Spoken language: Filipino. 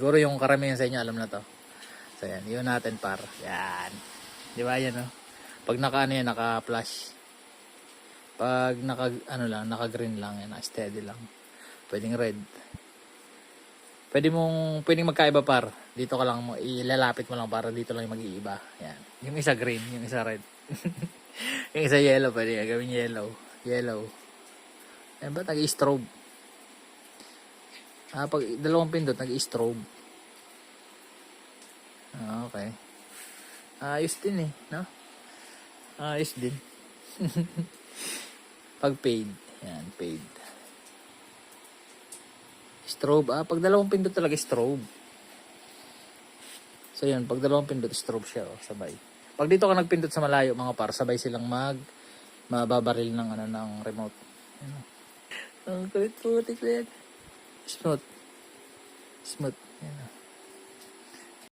Siguro yung karamihan sa inyo alam na to. So yan, yun natin par. Yan. Di ba yan, no? Pag naka ano yan, naka flash. Pag naka ano lang, naka green lang yan, steady lang. Pwedeng red. Pwedeng magkaiba par. Dito ka lang ilalapit mo lang para dito lang yung mag-iiba. Yan. Yung isa green, yung isa red. Yung isa yellow, pwede gawin yellow. Yellow. Ayan ba, nag-i-strobe. Pag dalawang pindot, nag-i-strobe. Okay. Ayos din eh, no? Ayos din. Pag paid. Yan, paid. Strobe. Pag dalawang pindot talaga, strobe. So yun, pag dalawang pindot, strobe siya, sabay. Pag dito ka nagpindot sa malayo, mga par, sabay silang mababaril ng ano ng remote. Ang kulit-kulit yan. Smooth. Smooth. Yan.